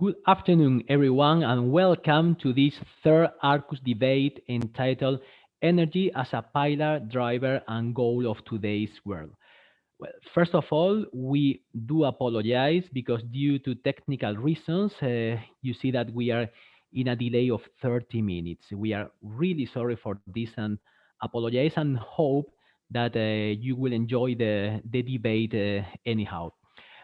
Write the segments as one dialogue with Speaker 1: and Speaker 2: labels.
Speaker 1: Good afternoon, everyone, and welcome to this third Arqus debate entitled Energy as a Pillar, Driver, and Goal of Today's World. Well, first of all, we do apologize because due to technical reasons, you see that we are in a delay of 30 minutes. We are really sorry for this and apologize and hope that you will enjoy the debate anyhow.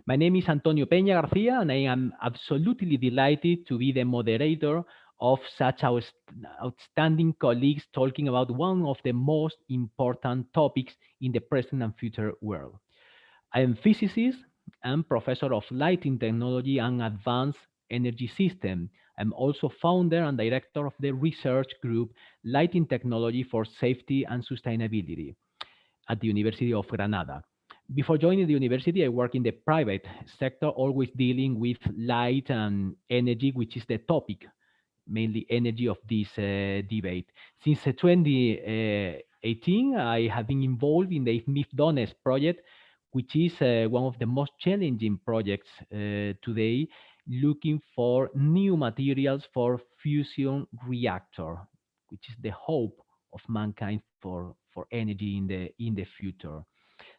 Speaker 1: My name is Antonio Peña Garcia, and I am absolutely delighted to be the moderator of such outstanding colleagues talking about one of the most important topics in the present and future world. I am physicist and professor of lighting technology and advanced energy system. I'm also founder and director of the research group Lighting Technology for Safety and Sustainability at the University of Granada. Before joining the university, I worked in the private sector, always dealing with light and energy, which is the topic, mainly energy of this debate. Since 2018, I have been involved in the MIF project, which is one of the most challenging projects today, looking for new materials for fusion reactor, which is the hope of mankind for energy in the future.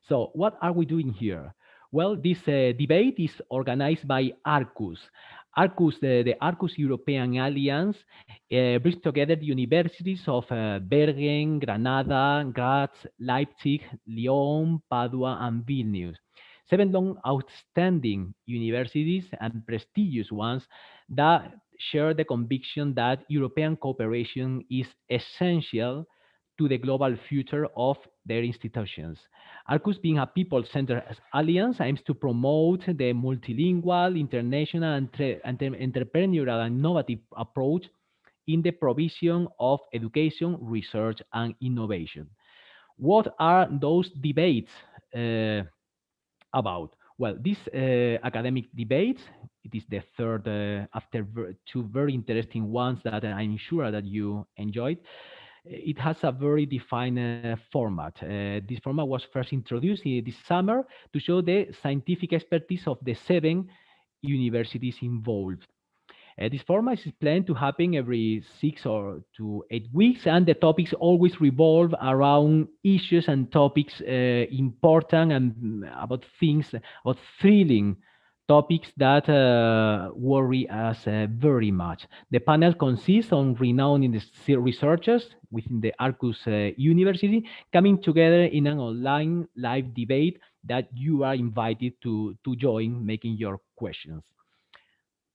Speaker 1: So what are we doing here? Well, this debate is organized by Arqus. Arqus, the Arqus European Alliance, brings together the universities of Bergen, Granada, Graz, Leipzig, Lyon, Padua, and Vilnius. Seven long outstanding universities and prestigious ones that share the conviction that European cooperation is essential to the global future of their institutions. Arqus, being a people-centered alliance, aims to promote the multilingual, international, and entrepreneurial and innovative approach in the provision of education, research, and innovation. What are those debates about? Well, this academic debates, it is the third after two very interesting ones that I'm sure that you enjoyed. It has a very defined format. This format was first introduced this summer to show the scientific expertise of the seven universities involved. This format is planned to happen every 6 or 8 weeks, and the topics always revolve around issues and topics important and about things, about thrilling topics that worry us very much. The panel consists of renowned researchers within the Arqus University coming together in an online live debate that you are invited to join, making your questions.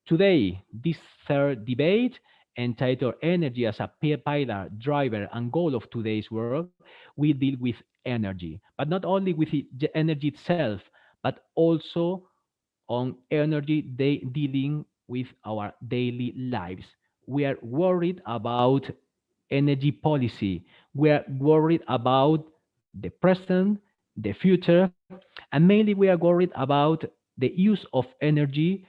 Speaker 1: Today, this third debate, entitled Energy as a Pillar, Driver, and Goal of Today's World, we deal with energy, but not only with the energy itself, but also on energy dealing with our daily lives. We are worried about energy policy. We are worried about the present, the future, and mainly we are worried about the use of energy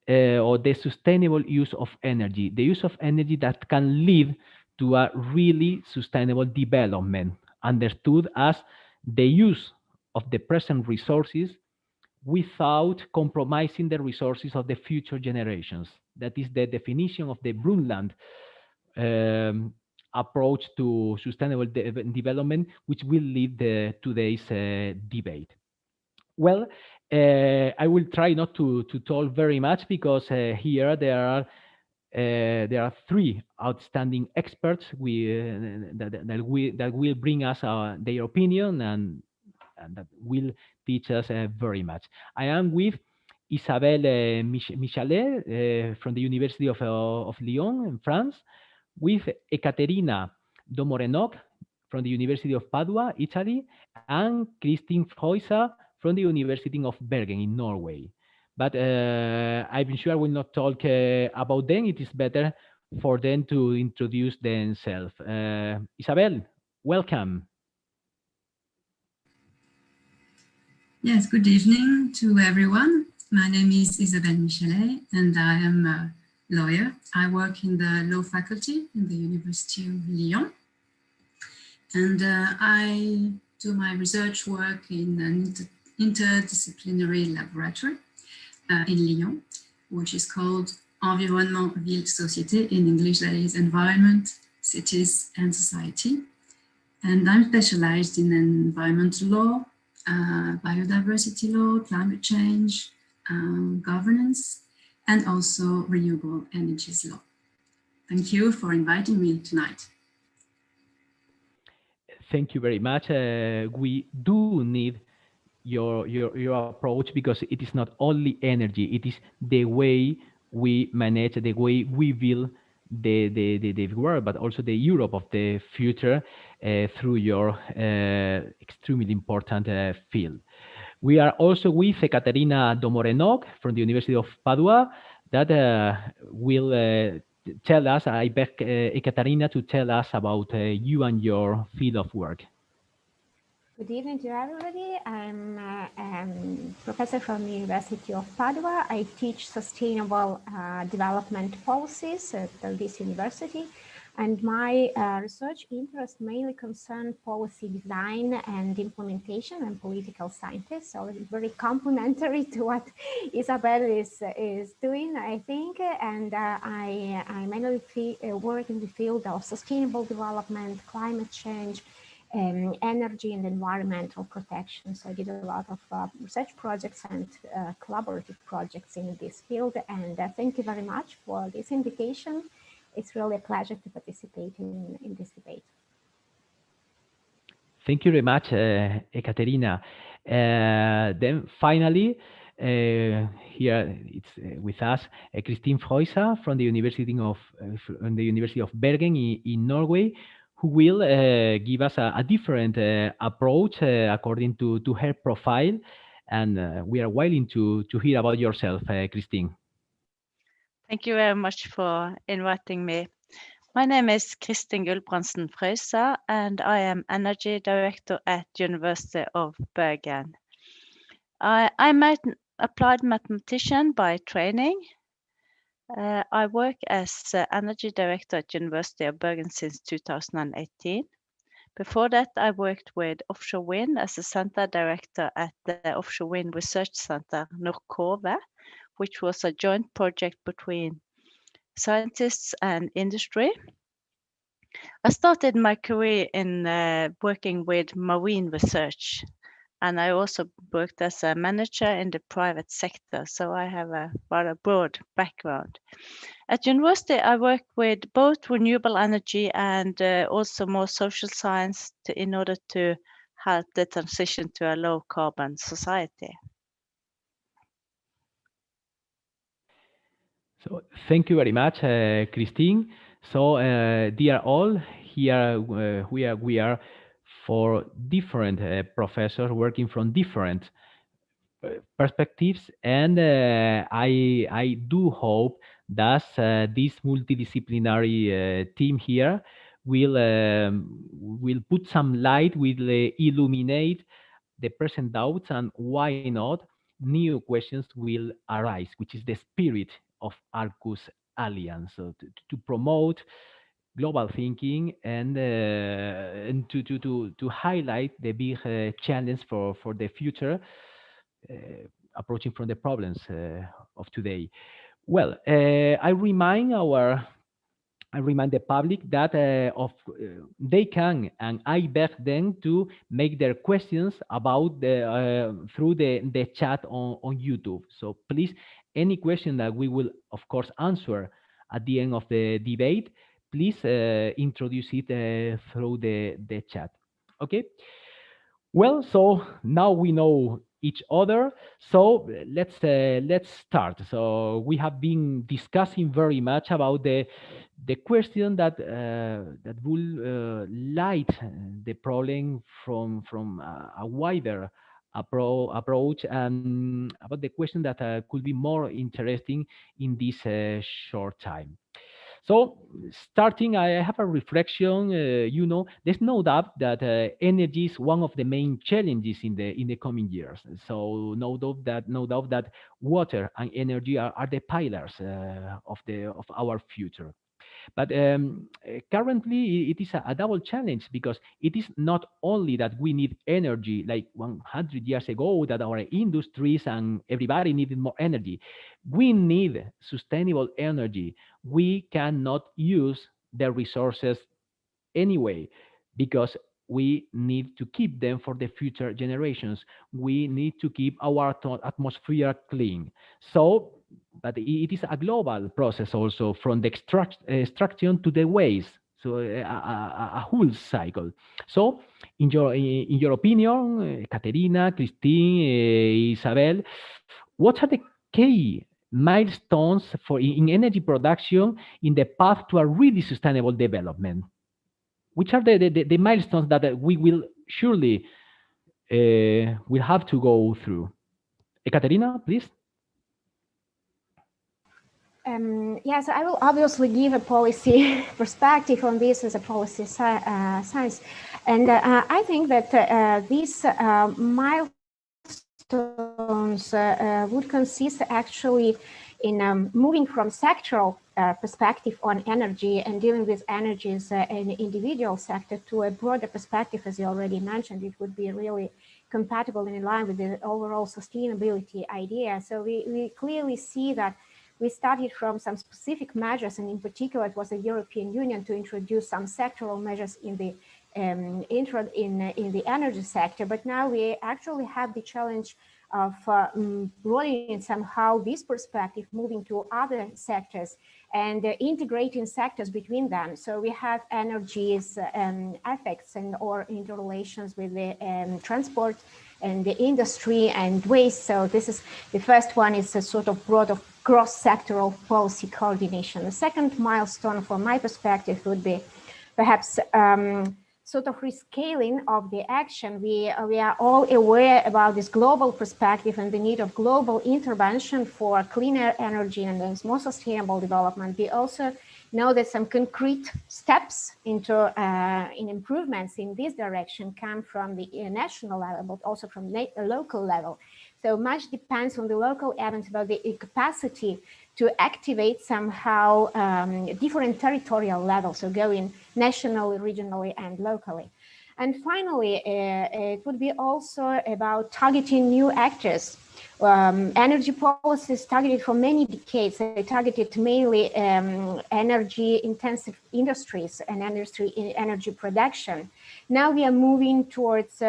Speaker 1: or the sustainable use of energy, the use of energy that can lead to a really sustainable development, understood as the use of the present resources without compromising the resources of the future generations. That is the definition of the Brundtland approach to sustainable development, which will lead today's debate. Well, I will try not to talk very much because here there are three outstanding experts that will bring us their opinion and that will teach us very much. I am with Isabelle Michalet from the University of Lyon in France, with Ekaterina Domorenoc from the University of Padua, Italy, and Kristin Freusa from the University of Bergen in Norway. But I'm sure I will not talk about them. It is better for them to introduce themselves. Isabel, welcome.
Speaker 2: Yes, good evening to everyone. My name is Isabelle Michalet, and I am a lawyer. I work in the law faculty in the University of Lyon. And I do my research work in an interdisciplinary laboratory in Lyon, which is called environnement, ville, société. In English, that is environment, cities, and society. And I'm specialized in environmental law, biodiversity law, climate change, governance, and also renewable energies law. Thank you for inviting me tonight.
Speaker 1: Thank you very much. We do need your approach because it is not only energy; it is the way we manage, the way we build the world, but also the Europe of the future through your extremely important field. We are also with Ekaterina Domorenok from the University of Padua that will tell us, I beg Ekaterina to tell us about you and your field of work.
Speaker 3: Good evening to everybody. I'm a professor from the University of Padua. I teach sustainable development policies at this university. And my research interests mainly concern policy design and implementation and political scientists. So it's very complementary to what Isabel is doing, I think. And I mainly work in the field of sustainable development, climate change, energy and environmental protection. So I did a lot of research projects and collaborative projects in this field. And thank you very much for this invitation. It's really a pleasure to participate in this debate.
Speaker 1: Thank you very much, Ekaterina. Then finally, here it's with us Christine Freusa from the University of Bergen in Norway, who will give us a different approach according to her profile. And we are willing to hear about yourself, Christine.
Speaker 4: Thank you very much for inviting me. My name is Kristin Gulbrandsen Frøysa, and I am Energy Director at University of Bergen. I'm an applied mathematician by training. I work as Energy Director at University of Bergen since 2018. Before that, I worked with offshore wind as a center director at the Offshore Wind Research Center Norkove, which was a joint project between scientists and industry. I started my career in working with marine research, and I also worked as a manager in the private sector, so I have a rather broad background. At university, I worked with both renewable energy and also more social science in order to help the transition to a low carbon society.
Speaker 1: So thank you very much, Christine. So dear all, here we are for different professors working from different perspectives, and I do hope that this multidisciplinary team here will put some light, will illuminate the present doubts, and why not new questions will arise, which is the spirit of Arqus Alliance, so to promote global thinking and to highlight the big challenge for the future, uh, approaching from the problems of today. Well, I remind the public that they can, and I beg them to make their questions about through the chat on YouTube. So please, any question that we will, of course, answer at the end of the debate, please introduce it through the chat. Okay. Well, so now we know each other. So let's start. So we have been discussing very much about the question that that will light the problem from a wider approach, and about the question that could be more interesting in this short time. So, starting, I have a reflection. There's no doubt that energy is one of the main challenges in the coming years. So, no doubt that water and energy are the pillars of our future. But currently, it is a double challenge because it is not only that we need energy like 100 years ago that our industries and everybody needed more energy. We need sustainable energy. We cannot use the resources anyway because we need to keep them for the future generations. We need to keep our atmosphere clean. So, but it is a global process also from the extraction to the waste. So a whole cycle. So, in your opinion, Caterina, Christine, Isabel, what are the key milestones for in energy production in the path to a really sustainable development? Which are the milestones that we will surely will have to go through? Ekaterina, please.
Speaker 3: Yes, I will obviously give a policy perspective on this as a policy science. And I think that these milestones would consist actually in moving from sectoral perspective on energy and dealing with energies in individual sector to a broader perspective, as you already mentioned. It would be really compatible and in line with the overall sustainability idea. So we clearly see that we started from some specific measures, and in particular, it was the European Union to introduce some sectoral measures in the the energy sector. But now we actually have the challenge of broadening somehow this perspective, moving to other sectors and integrating sectors between them. So we have energies effects and or interrelations with the transport and the industry and waste. So this is the first one is a sort of broad of cross-sectoral policy coordination. The second milestone from my perspective would be perhaps sort of rescaling of the action. We are all aware about this global perspective and the need of global intervention for cleaner energy and more sustainable development. We also know that some concrete steps into in improvements in this direction come from the national level, but also from the local level. So much depends on the local events about the capacity to activate somehow different territorial levels, so going nationally, regionally, and locally. And finally, it would be also about targeting new actors. Energy policies targeted for many decades. They targeted mainly energy-intensive industries and energy production. Now we are moving towards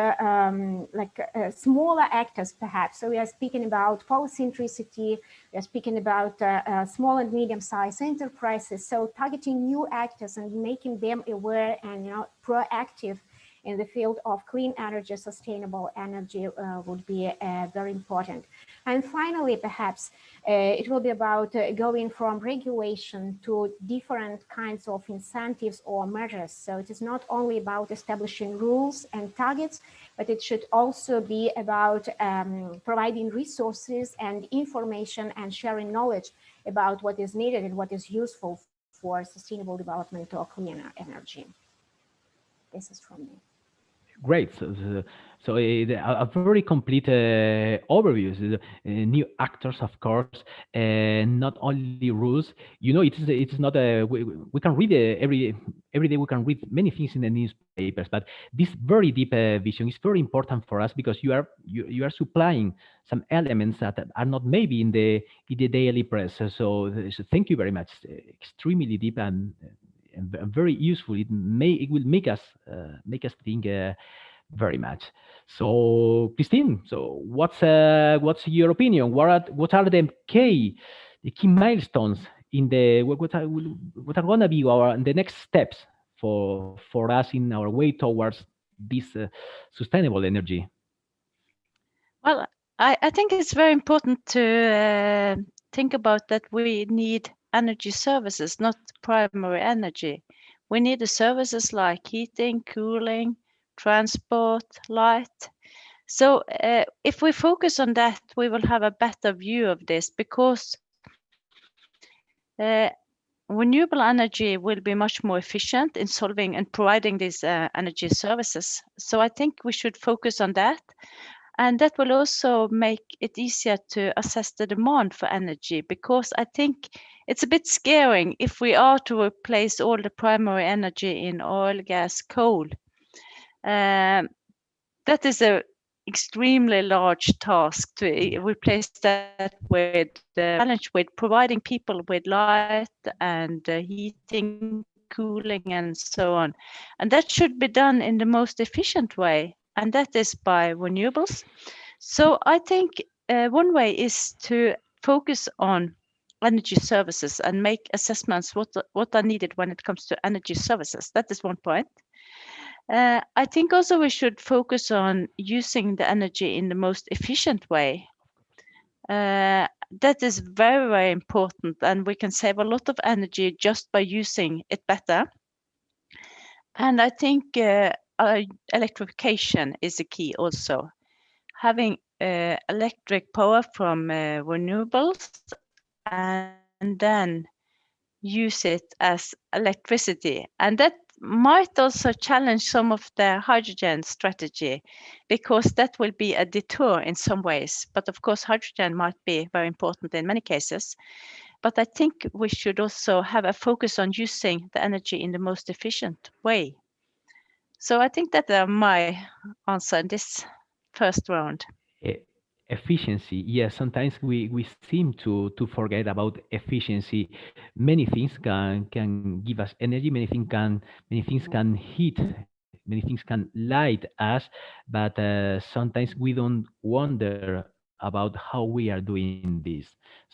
Speaker 3: smaller actors, perhaps. So we are speaking about polycentricity. We are speaking about small and medium-sized enterprises. So targeting new actors and making them aware and proactive in the field of clean energy, sustainable energy would be very important. And finally, perhaps it will be about going from regulation to different kinds of incentives or measures. So it is not only about establishing rules and targets, but it should also be about providing resources and information and sharing knowledge about what is needed and what is useful for sustainable development or cleaner energy. This is from me.
Speaker 1: Great. So a very complete overview. New actors, of course, not only rules. It's not we can read every day. We can read many things in the newspapers, but this very deep vision is very important for us because you are supplying some elements that are not maybe in the daily press. So thank you very much. Extremely deep and very useful. It will make us think very much. So, Christine, so what's your opinion? What are the key milestones in the what are going to be the next steps for us in our way towards this sustainable energy?
Speaker 4: Well, I think it's very important to think about that we need energy services, not primary energy. We need the services like heating, cooling, transport, light. So if we focus on that, we will have a better view of this because renewable energy will be much more efficient in solving and providing these energy services. So I think we should focus on that. And that will also make it easier to assess the demand for energy, because I think it's a bit scaring if we are to replace all the primary energy in oil, gas, coal. That is an extremely large task to replace that with challenge with providing people with light and heating, cooling, and so on. And that should be done in the most efficient way, and that is by renewables. So I think one way is to focus on energy services and make assessments what are needed when it comes to energy services. That is one point. I think also we should focus on using the energy in the most efficient way. That is very, very important, and we can save a lot of energy just by using it better. And I think electrification is a key also. Having electric power from renewables and then use it as electricity. And that might also challenge some of the hydrogen strategy, because that will be a detour in some ways. But of course, hydrogen might be very important in many cases. But I think we should also have a focus on using the energy in the most efficient way. So I think that my answer in this first round.
Speaker 1: Efficiency, yes. Sometimes we seem to forget about efficiency. Many things can give us energy. Many things can heat. Many things can light us. But sometimes we don't wonder about how we are doing this.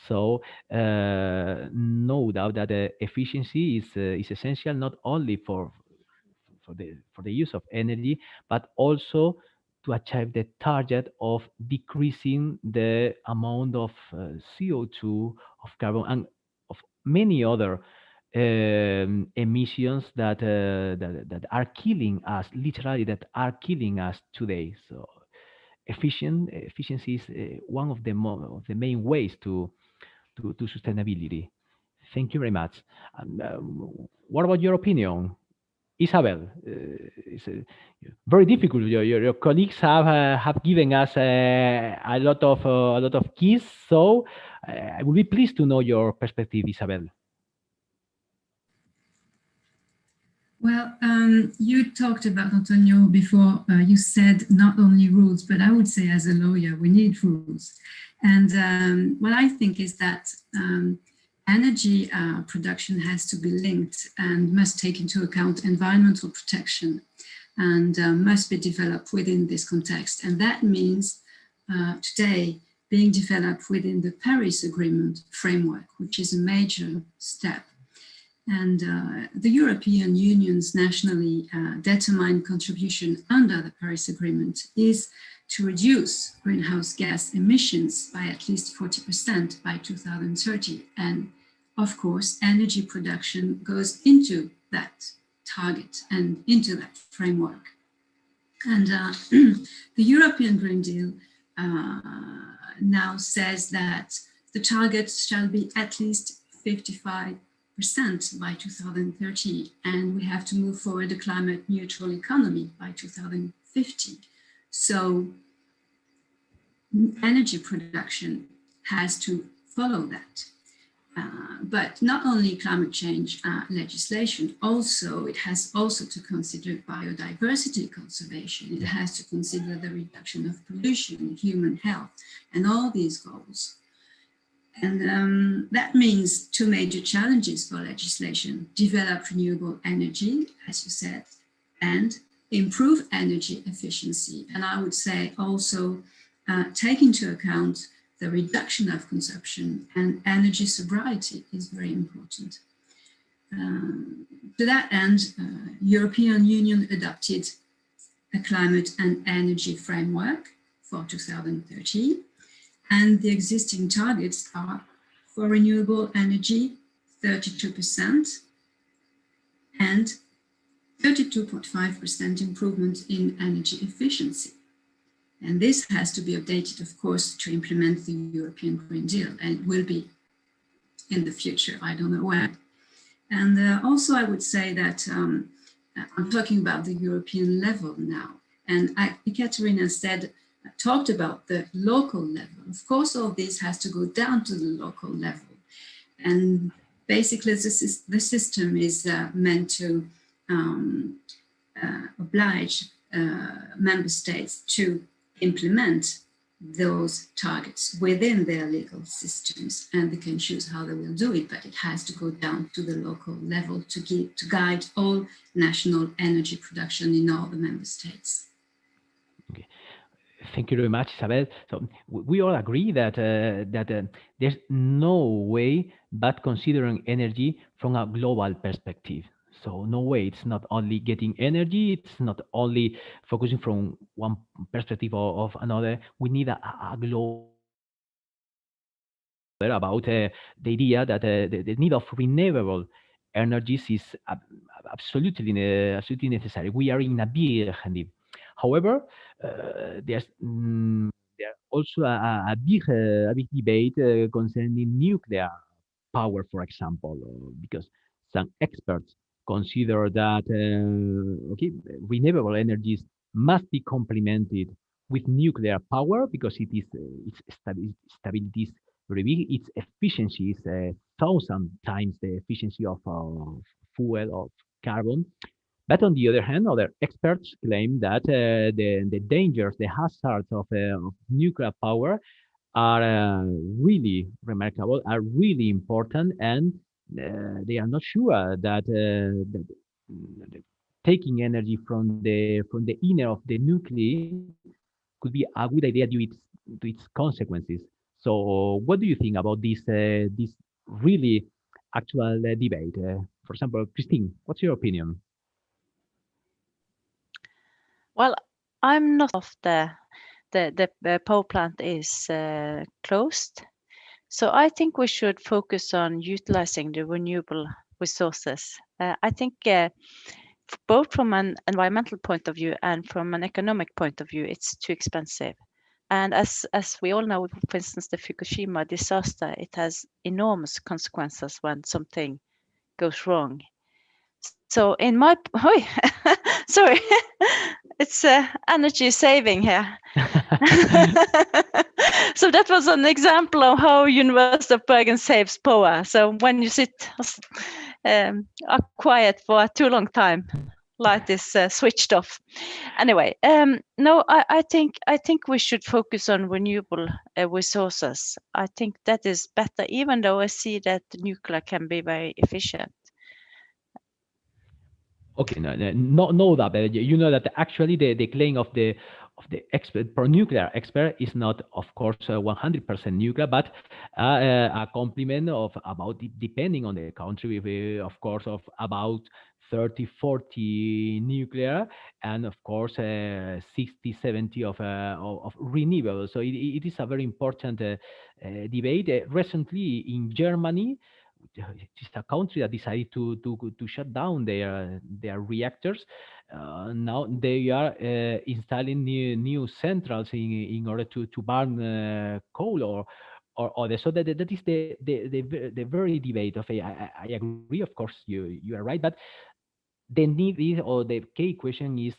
Speaker 1: So no doubt that efficiency is essential, not only for the use of energy, but also to achieve the target of decreasing the amount of CO2, of carbon, and of many other emissions that are killing us, literally, that are killing us today. So efficiency is one of of the main ways to sustainability. Thank you very much. What about your opinion, Isabel? It's very difficult. Your colleagues have given us a lot of keys. So I would be pleased to know your perspective, Isabel.
Speaker 2: Well, you talked about, Antonio, before. You said not only rules, but I would say as a lawyer, we need rules. And what I think is that energy production has to be linked and must take into account environmental protection, and must be developed within this context. And that means today being developed within the Paris Agreement framework, which is a major step. And the European Union's nationally determined contribution under the Paris Agreement is to reduce greenhouse gas emissions by at least 40% by 2030. And of course, energy production goes into that target and into that framework. And the European Green Deal now says that the target shall be at least 55% by 2030, and we have to move forward a climate neutral economy by 2050. So energy production has to follow that. But not only climate change legislation, it has also to consider biodiversity conservation. It has to consider the reduction of pollution, human health, and all these goals. And that means two major challenges for legislation: develop renewable energy, as you said, and improve energy efficiency. And I would say also take into account the reduction of consumption, and energy sobriety is very important. To that end, European Union adopted a climate and energy framework for 2030, and the existing targets are for renewable energy 32% and 32.5% improvement in energy efficiency. And this has to be updated, of course, to implement the European Green Deal, and it will be in the future. I don't know when. And also I would say that I'm talking about the European level now. And Ekaterina said talked about the local level. Of course, all this has to go down to the local level. And basically, the system is meant to oblige member states to implement those targets within their legal systems, and they can choose how they will do it, but it has to go down to the local level to guide all national energy production in all the member states.
Speaker 1: Okay. Thank you very much, Isabel. So we all agree that there's no way but considering energy from a global perspective. So no way, it's not only getting energy, it's not only focusing from one perspective of another. We need a global about the idea that the need of renewable energies is absolutely necessary. We are in a big need. However, there's there also a big debate concerning nuclear power, for example, because some experts consider that okay, renewable energies must be complemented with nuclear power because it is its stability is very big. Its efficiency is 1,000 times the efficiency of fuel of carbon. But on the other hand, other experts claim that the dangers, the hazards of nuclear power are really remarkable, are really important, and they are not sure that taking energy from the inner of the nuclei could be a good idea due to its consequences. So, what do you think about this really actual debate? For example, Christine, what's your opinion?
Speaker 4: Well, I'm not of the power plant is closed. So I think we should focus on utilizing the renewable resources. I think both from an environmental point of view and from an economic point of view, it's too expensive. And as we all know, for instance, the Fukushima disaster, it has enormous consequences when something goes wrong. So in my sorry, it's energy saving here. So that was an example of how University of Bergen saves power. So when you sit quiet for too long time, light is switched off. Anyway, no, I think we should focus on renewable resources. I think that is better, even though I see that nuclear can be very efficient.
Speaker 1: Okay, no doubt. You know that actually the claim of the expert pro nuclear expert is not, of course, 100% nuclear, but a complement of about depending on the country, with, of course, of about 30-40 nuclear, and of course 60-70 of renewable. So it is a very important debate. Recently in Germany, it's a country that decided to shut down their reactors. Now they are installing new centrals in order to burn coal or other. So that is the very debate of I agree. Of course, you are right, but the need is, or the key question is,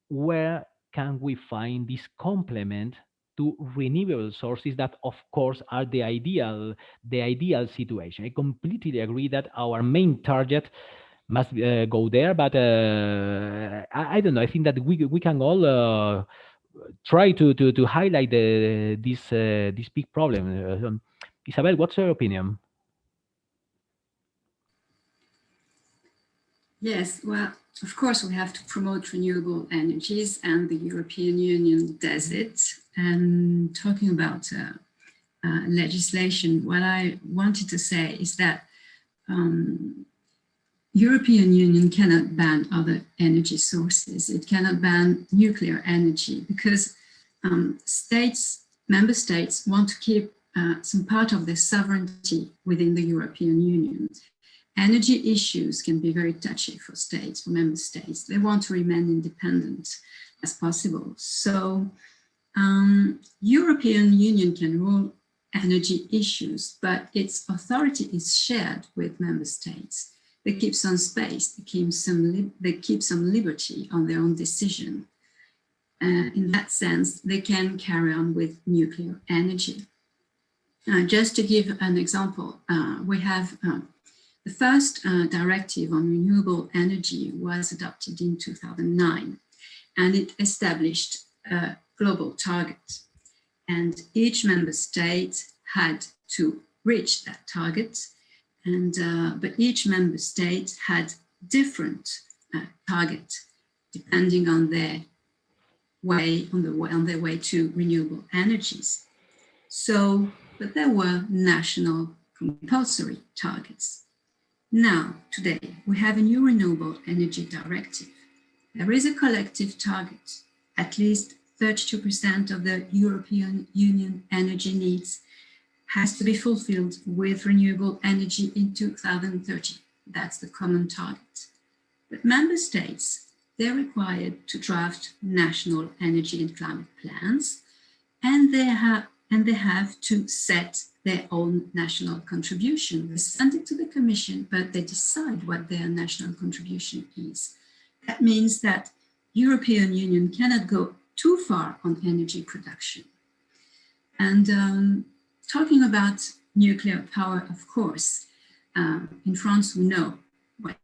Speaker 1: where can we find this complement to renewable sources that, of course, are the ideal situation? I completely agree that our main target must go there, but I don't know. I think that we can all try to highlight this big problem. Isabel, what's your opinion?
Speaker 2: Yes, well, of course, we have to promote renewable energies, and the European Union does it. And talking about legislation, what I wanted to say is that European Union cannot ban other energy sources. It cannot ban nuclear energy because member states want to keep some part of their sovereignty within the European Union. Energy issues can be very touchy for states, for member states. They want to remain independent as possible. So European Union can rule energy issues, but its authority is shared with member states. They keep some space, they keep some liberty on their own decision. in that sense, they can carry on with nuclear energy. Just to give an example, we have the first directive on renewable energy was adopted in 2009, and it established a global target. And each member state had to reach that target, but each member state had different targets depending on their way, on their way to renewable energies. So, but there were national compulsory targets. Now, today, we have a new renewable energy directive. There is a collective target. At least 32% of the European Union energy needs has to be fulfilled with renewable energy in 2030. That's the common target. But member states, they're required to draft national energy and climate plans, and they have to set their own national contribution. They send it to the Commission, but they decide what their national contribution is. That means that European Union cannot go too far on energy production. And talking about nuclear power, of course, in France, we know what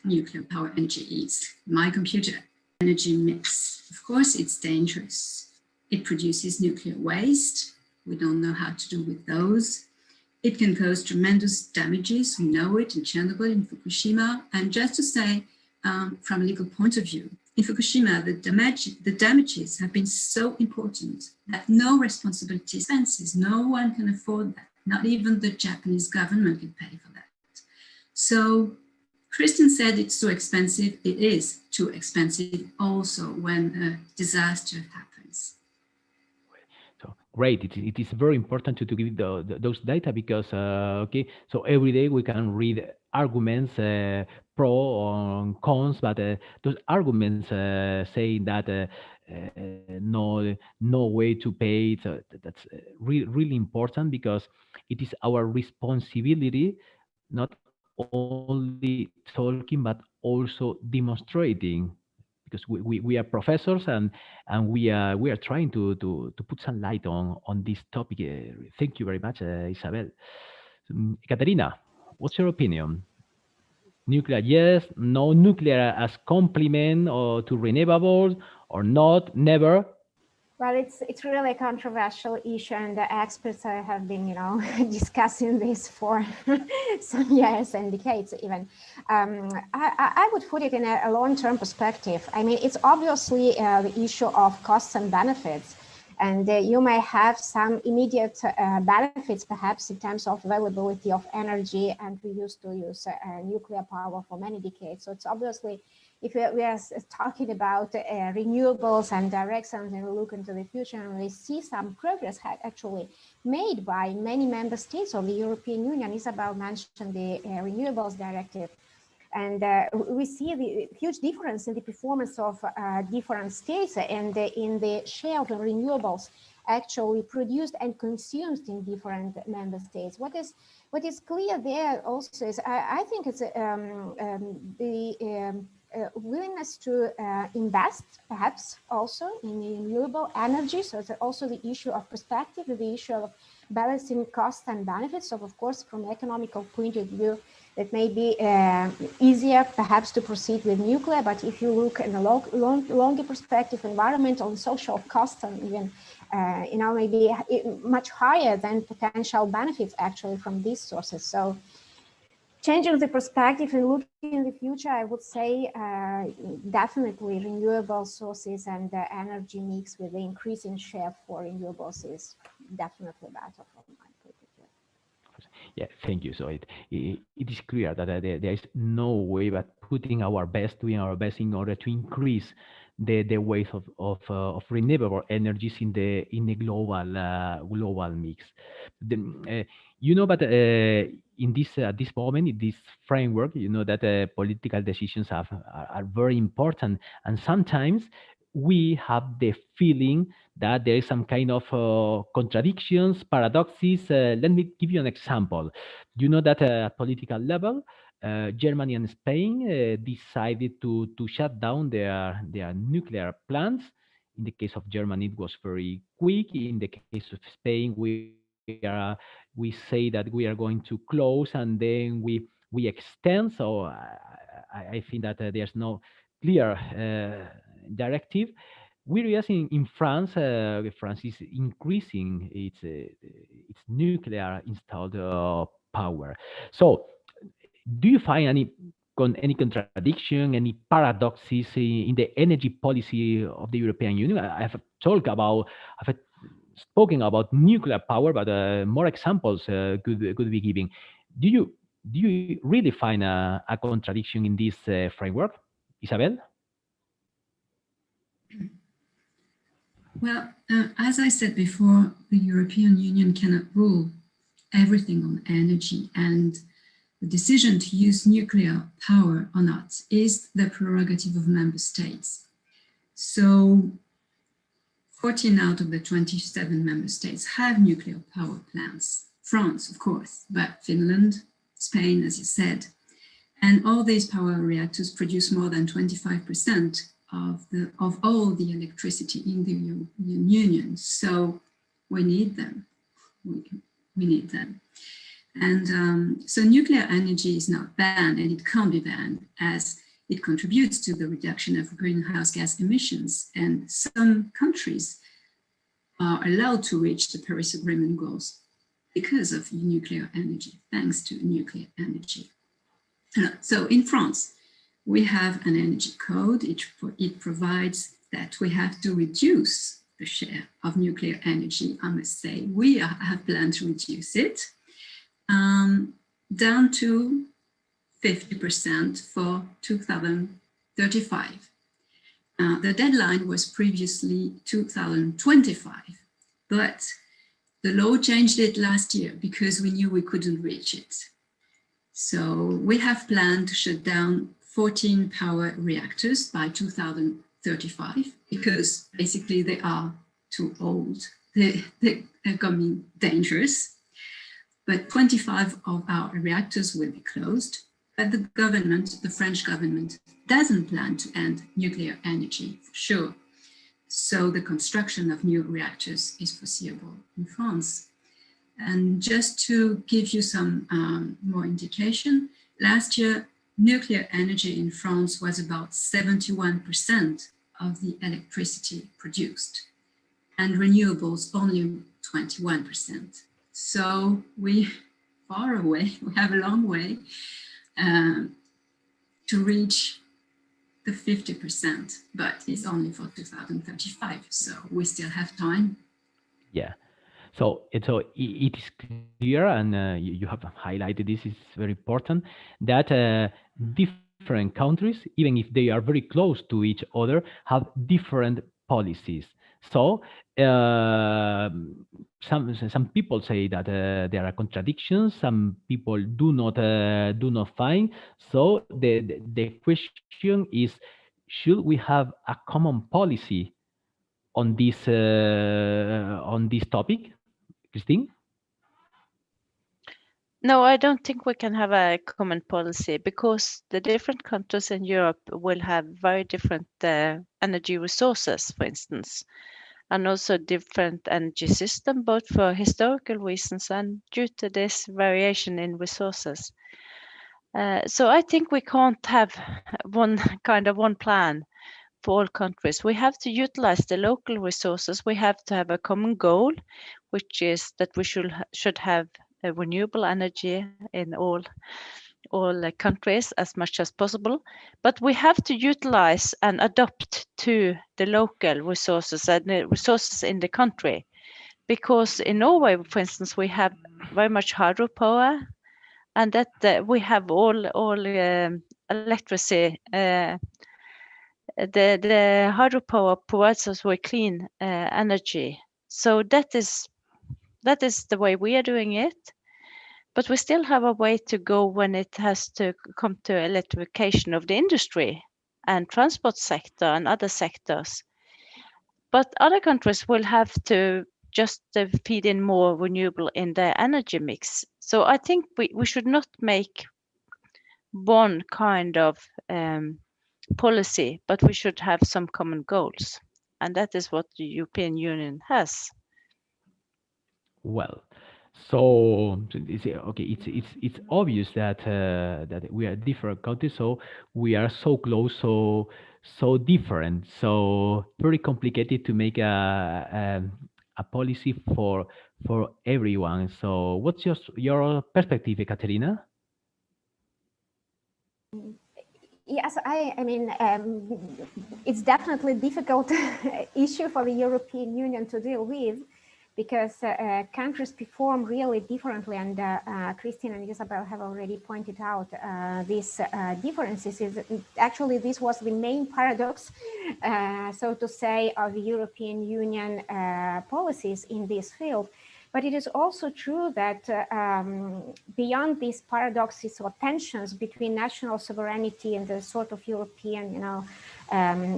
Speaker 2: nuclear power energy is. My computer energy mix. Of course, it's dangerous. It produces nuclear waste. We don't know how to do with those. It can cause tremendous damages. We know it in Chernobyl, in Fukushima. And just to say, from a legal point of view, in Fukushima, the damages have been so important that no responsibility expenses, no one can afford that. Not even the Japanese government can pay for that. So Christian said it's too expensive. It is too expensive also when a disaster happens.
Speaker 1: So great. It is very important to give those data because, okay, so every day we can read arguments, pro or cons, but those arguments saying that no way to pay it, that's really important because it is our responsibility not only talking but also demonstrating, because we are professors and we are trying to put some light on this topic. Thank you very much, Isabel. Katerina, what's your opinion? Nuclear, yes, no nuclear as complement or to renewables, or not, never?
Speaker 3: Well, it's really a controversial issue, and the experts have been, discussing this for some years and decades even. I would put it in a long-term perspective. I mean, it's obviously the issue of costs and benefits, and you may have some immediate benefits, perhaps in terms of availability of energy, and we used to use nuclear power for many decades. So it's obviously, if we are talking about renewables and directions, and we look into the future, and we see some progress actually made by many member states of the European Union. Isabel mentioned the renewables directive, and we see the huge difference in the performance of different states and in the share of the renewables actually produced and consumed in different member states. What is clear there also is, I think it's the willingness to invest, perhaps also in renewable energy. So it's also the issue of perspective, the issue of balancing costs and benefits. So of course, from an economical point of view, it may be easier perhaps to proceed with nuclear, but if you look in a longer perspective, environmental and social costs, and even maybe much higher than potential benefits actually from these sources. So changing the perspective and looking in the future, I would say definitely renewable sources and the energy mix with the increasing share for renewables is definitely better from my point of view.
Speaker 1: Yeah, thank you. So it is clear that there is no way but putting our best, doing our best in order to increase the weight of renewable energies in the global mix. But in this at this moment, in this framework, that political decisions are very important, and sometimes we have the feeling that there is some kind of contradictions, paradoxes. Let me give you an example. That at political level, Germany and Spain decided to shut down their nuclear plants in the case of Germany, it was very quick. In the case of Spain, we say that we are going to close and then we extend. So I think that there's no clear directive. Whereas in France, France is increasing its nuclear installed power. So, do you find any contradiction, any paradoxes in the energy policy of the European Union? I've spoken about nuclear power, but more examples could be given. Do you really find a contradiction in this framework, Isabel?
Speaker 2: Well, as I said before, the European Union cannot rule everything on energy, and the decision to use nuclear power or not is the prerogative of member states. So 14 out of the 27 member states have nuclear power plants. France, of course, but Finland, Spain, as you said. And all these power reactors produce more than 25% of all the electricity in the European Union. So we need them. We need them. And so nuclear energy is not banned, and it can't be banned, as it contributes to the reduction of greenhouse gas emissions. And some countries are allowed to reach the Paris Agreement goals because of nuclear energy, thanks to nuclear energy. So in France, we have an energy code. It provides that we have to reduce the share of nuclear energy. I must say, we have planned to reduce it down to 50% for 2035. The deadline was previously 2025, but the law changed it last year because we knew we couldn't reach it. So we have planned to shut down 14 power reactors by 2035 because basically they are too old. They're becoming dangerous. But 25 of our reactors will be closed. But the government, the French government, doesn't plan to end nuclear energy for sure. So the construction of new reactors is foreseeable in France. And just to give you some more indication, last year, nuclear energy in France was about 71% of the electricity produced, and renewables only 21%. So we have a long way to reach the 50%, but it's only for 2035. So we still have time.
Speaker 1: Yeah. So it is clear, and you have highlighted this, is very important, that different countries, even if they are very close to each other, have different policies. So some people say that there are contradictions. Some people do not find. So the question is, should we have a common policy on this topic, Christine?
Speaker 4: No, I don't think we can have a common policy because the different countries in Europe will have very different energy resources, for instance, and also different energy system, both for historical reasons and due to this variation in resources. So I think we can't have one plan for all countries. We have to utilize the local resources. We have to have a common goal, which is that we should have renewable energy in all countries as much as possible. But we have to utilize and adapt to the local resources and the resources in the country. Because in Norway, for instance, we have very much hydropower, and that we have all electricity. The hydropower provides us with clean energy. So that is the way we are doing it. But we still have a way to go when it has to come to electrification of the industry and transport sector and other sectors. But other countries will have to just feed in more renewable in their energy mix. So I think we should not make one kind of policy, but we should have some common goals. and that is what the European Union has.
Speaker 1: Well, so okay, it's obvious that that we are different countries, so we are so close, so different, so very complicated to make a policy for everyone. So, what's your perspective, Katerina?
Speaker 3: Yes, I mean, it's definitely a difficult issue for the European Union to deal with because countries perform really differently. And Christine and Isabel have already pointed out these differences. Actually, this was the main paradox, so to say, of the European Union policies in this field. But it is also true that beyond these paradoxes or tensions between national sovereignty and the sort of European,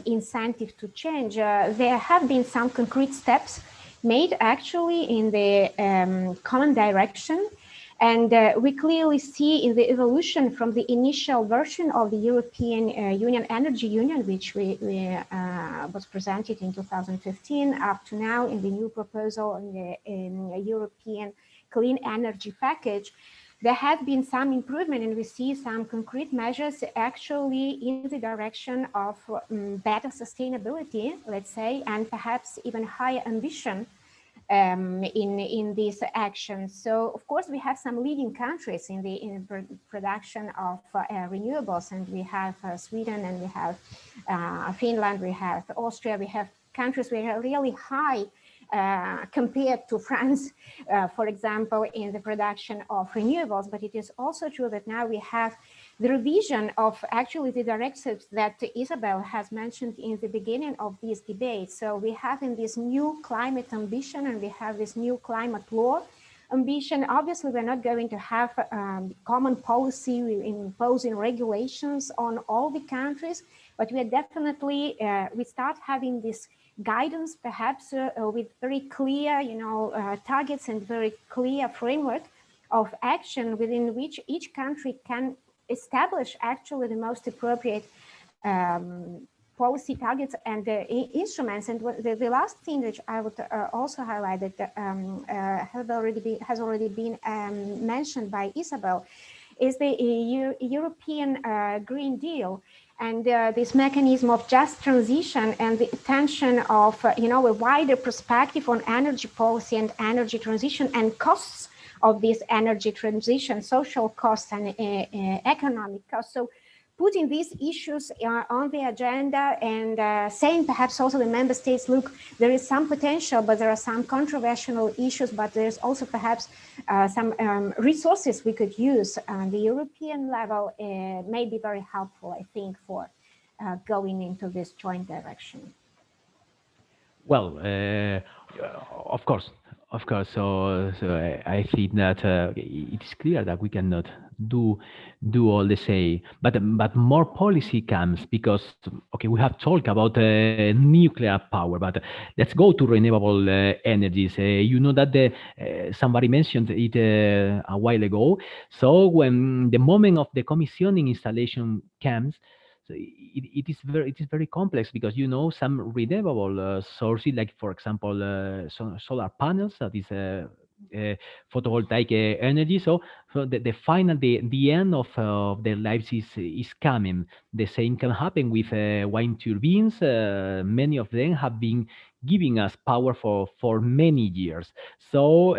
Speaker 3: incentive to change, there have been some concrete steps made actually in the common direction. And we clearly see in the evolution from the initial version of the European Union Energy Union, which was presented in 2015, up to now in the new proposal in the European Clean Energy Package, there have been some improvement, and we see some concrete measures actually in the direction of better sustainability, let's say, and perhaps even higher ambition in these actions. So of course we have some leading countries in the production of renewables, and we have Sweden, and we have Finland, we have Austria, we have countries which are really high compared to France, for example, in the production of renewables. But it is also true that now we have the revision of actually the directives that Isabel has mentioned in the beginning of this debate. So we have in this new climate ambition, and we have this new climate law ambition. Obviously, we're not going to have common policy imposing regulations on all the countries, but we are definitely, we start having this guidance, perhaps with very clear, targets and very clear framework of action within which each country can establish actually the most appropriate policy targets and instruments. And the last thing which I would also highlight that has already been mentioned by Isabel is the European Green Deal, and this mechanism of just transition and the attention of a wider perspective on energy policy and energy transition and costs of this energy transition, social costs and economic costs. So putting these issues on the agenda and saying perhaps also the member states, look, there is some potential, but there are some controversial issues, but there's also perhaps some resources we could use on the European level may be very helpful, I think, for going into this joint direction.
Speaker 1: Well, of course, of course. So I think that it is clear that we cannot do all the same, but more policy comes because okay, we have talked about nuclear power, but let's go to renewable energies. You know that somebody mentioned it a while ago. So when the moment of the commissioning installation comes. So it is very complex because some renewable sources, like for example solar panels, that is photovoltaic energy. So the final the end of their lives is coming. The same can happen with wind turbines. Many of them have been giving us power for many years. So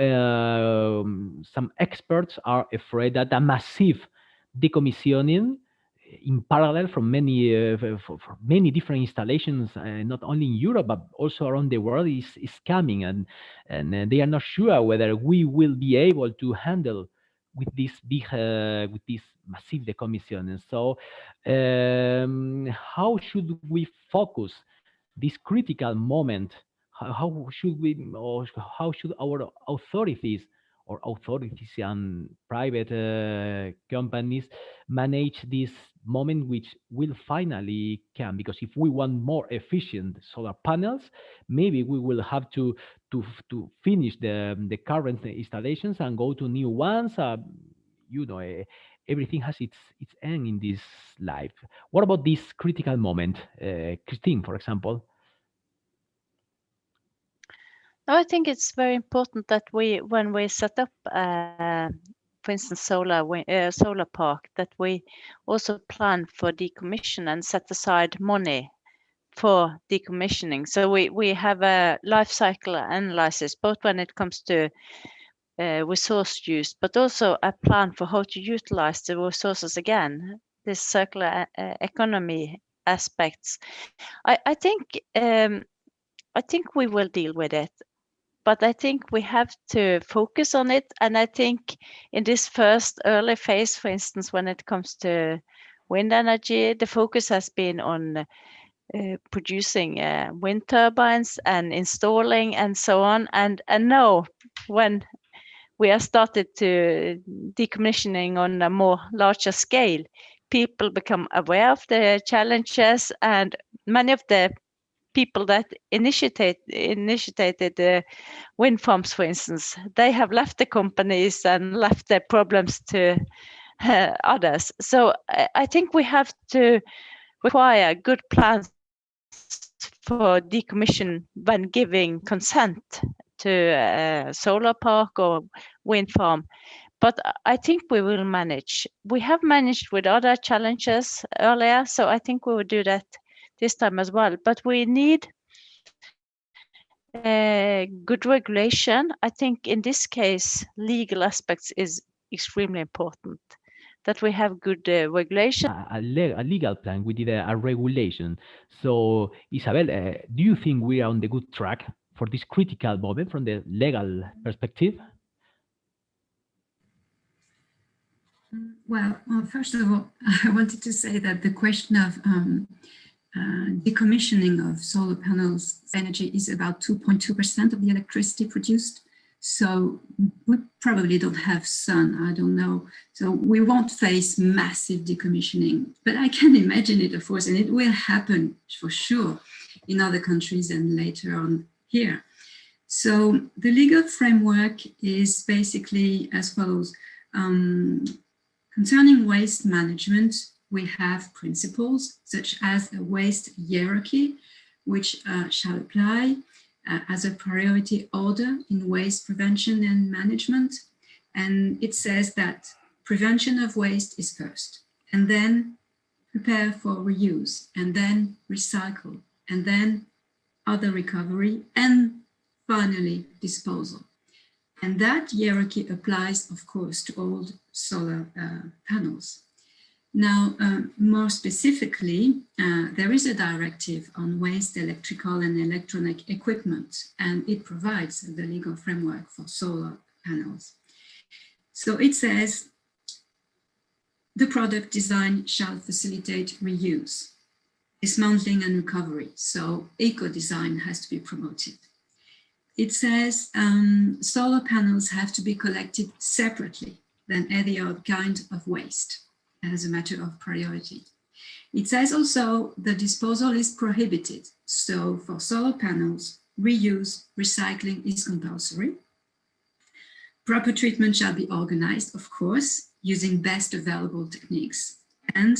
Speaker 1: some experts are afraid that a massive decommissioning in parallel from many for many different installations, not only in Europe but also around the world, is coming, and they are not sure whether we will be able to handle with this big with this massive decommissioning. So, how should we focus this critical moment? How should we, or how should our authorities and private companies manage this moment which will finally come? Because if we want more efficient solar panels, maybe we will have to finish the current installations and go to new ones. Everything has its end in this life. What about this critical moment, Christine, for example?
Speaker 4: I think it's very important that when we set up, for instance, solar park, that we also plan for decommission and set aside money for decommissioning. So we have a life cycle analysis, both when it comes to resource use, but also a plan for how to utilize the resources again. This circular economy aspects. I think we will deal with it, but I think we have to focus on it. And I think in this first early phase, for instance, when it comes to wind energy, the focus has been on producing wind turbines and installing and so on. And now when we are started to decommissioning on a more larger scale, people become aware of the challenges, and many of the people that initiated the wind farms, for instance, they have left the companies and left their problems to others. So I think we have to require good plans for decommission when giving consent to a solar park or wind farm. But I think we will manage. We have managed with other challenges earlier, so I think we will do that this time as well. But we need good regulation. I think in this case, legal aspects is extremely important. That we have good regulation.
Speaker 1: A legal plan. We did a regulation. So, Isabel, do you think we are on the good track for this critical moment from the legal perspective?
Speaker 2: Well, first of all, I wanted to say that the question of decommissioning of solar panels energy is about 2.2% of the electricity produced. So we probably don't have sun, I don't know. So we won't face massive decommissioning, but I can imagine it, of course, and it will happen for sure in other countries and later on here. So the legal framework is basically as follows. Concerning waste management, we have principles such as a waste hierarchy, which shall apply as a priority order in waste prevention and management. And it says that prevention of waste is first, and then prepare for reuse, and then recycle, and then other recovery, and finally disposal. And that hierarchy applies, of course, to all solar panels. Now, more specifically, there is a directive on waste electrical and electronic equipment, and it provides the legal framework for solar panels. So it says, the product design shall facilitate reuse, dismantling and recovery. So eco-design has to be promoted. It says solar panels have to be collected separately than any other kind of waste as a matter of priority. It says also the disposal is prohibited. So for solar panels, reuse, recycling is compulsory. Proper treatment shall be organized, of course, using best available techniques. And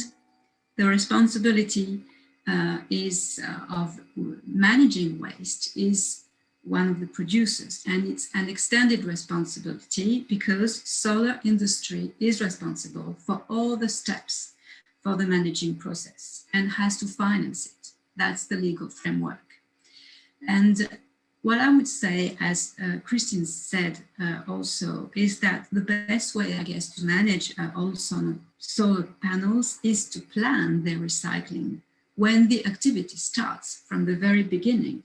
Speaker 2: the responsibility of managing waste is one of the producers, and it's an extended responsibility because solar industry is responsible for all the steps for the managing process and has to finance it. That's the legal framework. And what I would say, as Christine said also, is that the best way, I guess, to manage all solar panels is to plan their recycling when the activity starts from the very beginning.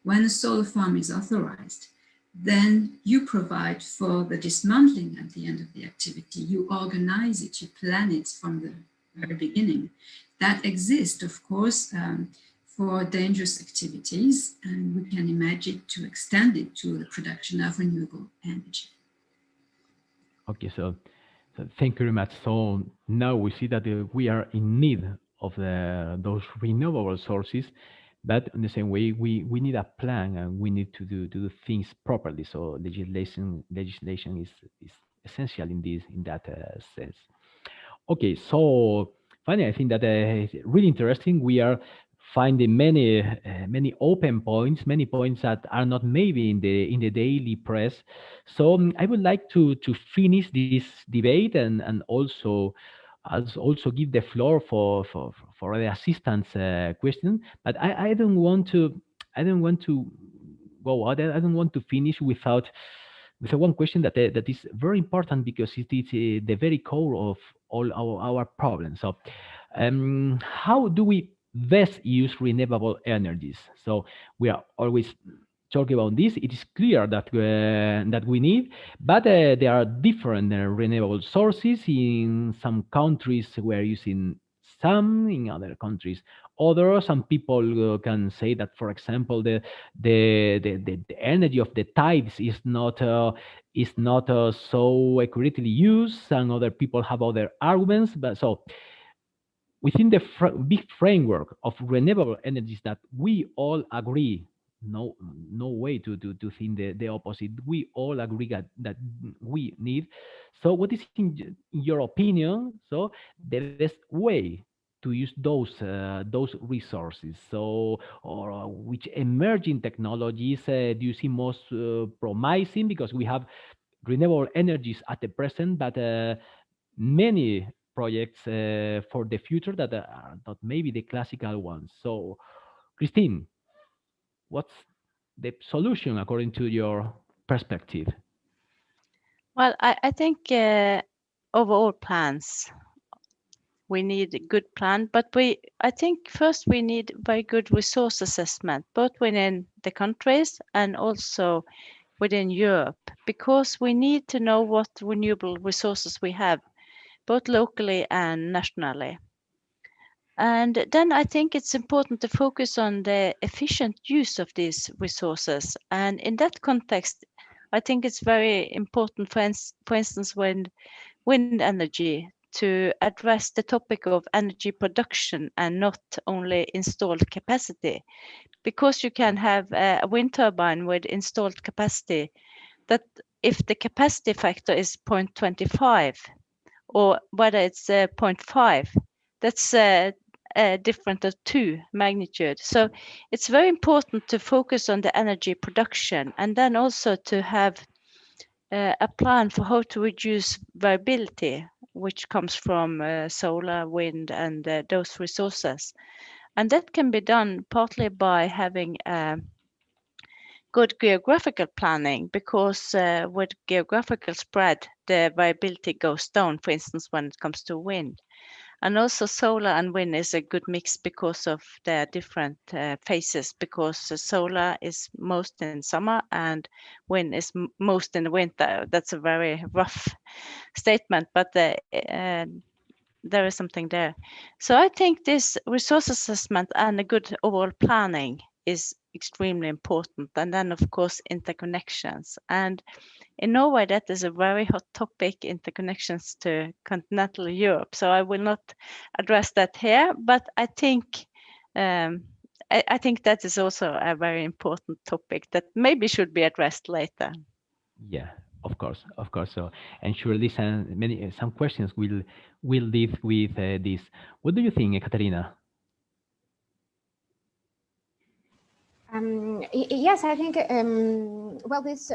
Speaker 2: When a solar farm is authorized, then you provide for the dismantling at the end of the activity. You organize it, you plan it from the very beginning. That exists, of course, for dangerous activities, and we can imagine to extend it to the production of renewable energy.
Speaker 1: Okay, so thank you very much. So now we see that we are in need of those renewable sources, but in the same way, we need a plan and we need to do things properly. So legislation is essential in that sense. Okay, so finally, I think that it's really interesting. We are finding many open points, many points that are not maybe in the daily press. So I would like to finish this debate and also give the floor for the assistant's question. But I don't want to go out. I don't want to finish with one question that is very important because it is the very core of all our problems. So, how do we best use renewable energies? So we are always talking about this. It is clear that we need, but there are different renewable sources. In some countries, we're using some. In other countries, others. Some people can say that, for example, the energy of the tides is not so accurately used, and other people have other arguments. But so within the big framework of renewable energies that we all agree, no way to think the opposite. We all agree that we need. So what is in your opinion, so the best way to use those resources? So, or which emerging technologies do you see most promising? Because we have renewable energies at the present, but many projects for the future that are not maybe the classical ones. So, Christine, what's the solution according to your perspective?
Speaker 4: Well, I think overall plans, we need a good plan, but I think first we need very good resource assessment, both within the countries and also within Europe, because we need to know what renewable resources we have, both locally and nationally. And then I think it's important to focus on the efficient use of these resources. And in that context, I think it's very important, for instance, when wind energy, to address the topic of energy production and not only installed capacity. Because you can have a wind turbine with installed capacity that if the capacity factor is 0.25 or whether it's 0.5, that's a difference of 2 magnitude. So it's very important to focus on the energy production and then also to have a plan for how to reduce variability, which comes from solar, wind, and those resources. And that can be done partly by having good geographical planning, because with geographical spread, the variability goes down, for instance, when it comes to wind. And also solar and wind is a good mix because of their different phases, because solar is most in summer and wind is most in the winter. That's a very rough statement, but there is something there. So I think this resource assessment and a good overall planning is extremely important. And then, of course, interconnections. And in Norway, that is a very hot topic, interconnections to continental Europe. So I will not address that here, but I think I think that is also a very important topic that maybe should be addressed later.
Speaker 1: Yeah, of course, of course. So, and surely some questions will lead with this. What do you think, Ekaterina?
Speaker 3: Yes, I think well, this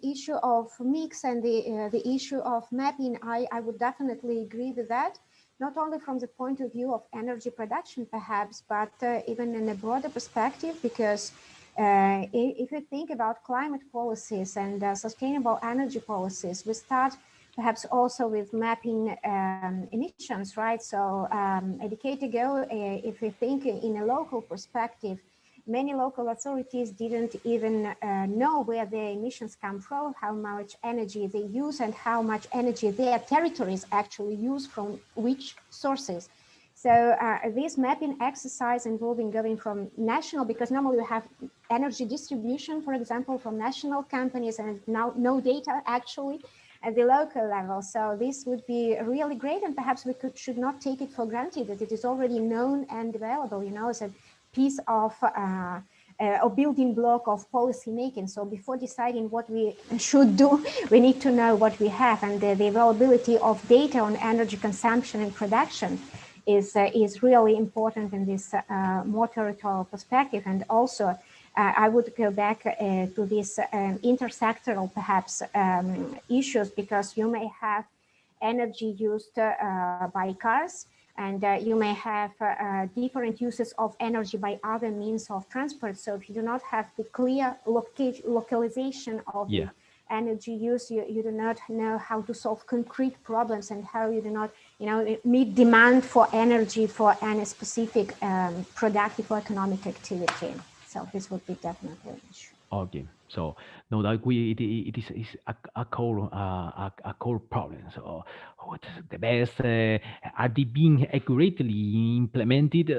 Speaker 3: issue of mix and the issue of mapping, I would definitely agree with that. Not only from the point of view of energy production, perhaps, but even in a broader perspective, because if you think about climate policies and sustainable energy policies, we start perhaps also with mapping emissions, right? So a decade ago, if we think in a local perspective, many local authorities didn't even know where their emissions come from, how much energy they use, and how much energy their territories actually use from which sources. So this mapping exercise involving going from national, because normally we have energy distribution, for example, from national companies, and now no data actually at the local level. So this would be really great, and perhaps we should not take it for granted that it is already known and available, you know, as a piece of a building block of policy making. So before deciding what we should do, we need to know what we have, and the availability of data on energy consumption and production is really important in this more territorial perspective. And also, I would go back to this intersectoral, perhaps, issues, because you may have energy used by cars, and you may have different uses of energy by other means of transport. So if you do not have the clear localization of the energy use, you do not know how to solve concrete problems, and how you do not, meet demand for energy for any specific productive or economic activity. So this would be definitely an issue.
Speaker 1: Okay, so no, that it is a core problem. So what is the best? Are they being accurately implemented?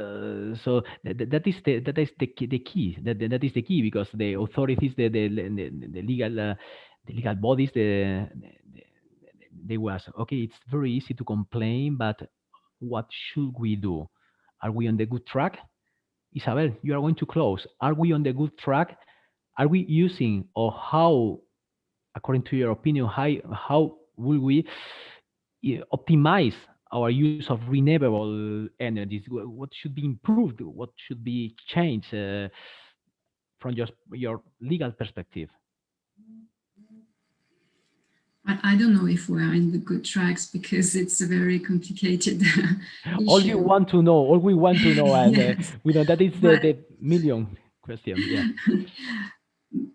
Speaker 1: So that is the key. That is the key, because the authorities, the legal bodies, they was okay. It's very easy to complain, but what should we do? Are we on the good track? Isabel, you are going to close. Are we on the good track? Are we using, or how, according to your opinion, how will we optimize our use of renewable energies? What should be improved? What should be changed from your legal perspective?
Speaker 2: I don't know if we're in the good tracks, because it's a very complicated issue.
Speaker 1: All we want to know, and
Speaker 2: Yes.
Speaker 1: we know that is the million question. Yeah.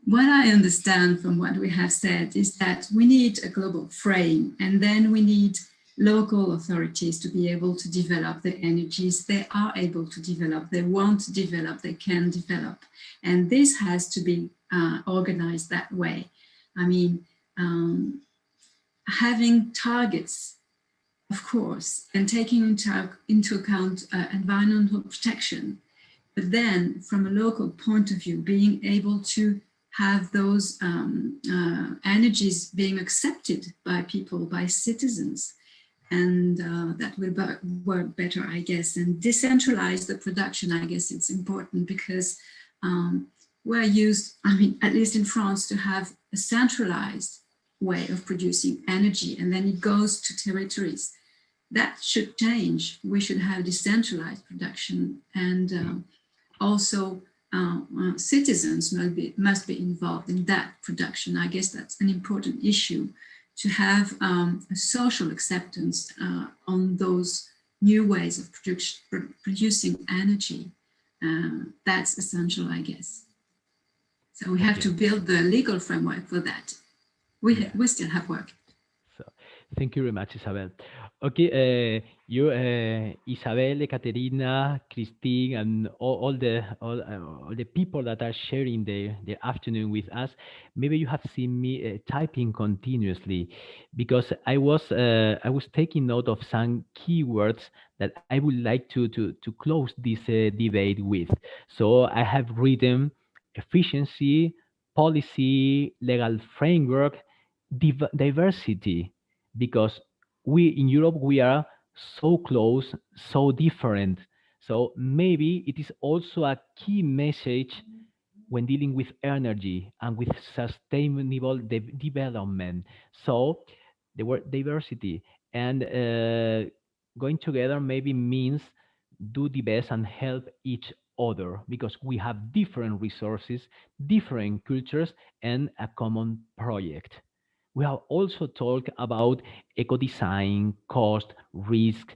Speaker 2: What I understand from what we have said is that we need a global frame, and then we need local authorities to be able to develop the energies they are able to develop, they want to develop, they can develop. And this has to be organized that way. I mean, having targets, of course, and taking into account environmental protection, but then from a local point of view, being able to have those energies being accepted by people, by citizens, and that will work better, I guess. And decentralize the production, I guess it's important, because we're used, I mean, at least in France, to have a centralized way of producing energy, and then it goes to territories. That should change. We should have decentralized production, and also citizens must be involved in that production. I guess that's an important issue, to have a social acceptance on those new ways of producing energy. That's essential, I guess. So we have to build the legal framework for that. We still have work.
Speaker 1: So, thank you very much, Isabel. Okay, you, Isabel, Ekaterina, Christine, and all the people that are sharing the afternoon with us. Maybe you have seen me typing continuously, because I was taking note of some keywords that I would like to close this debate with. So I have written efficiency, policy, legal framework, diversity, because we in Europe, we are so close, so different. So maybe it is also a key message when dealing with energy and with sustainable development. So the word diversity and going together maybe means do the best and help each other, because we have different resources, different cultures, and a common project. We have also talked about eco-design, cost, risk.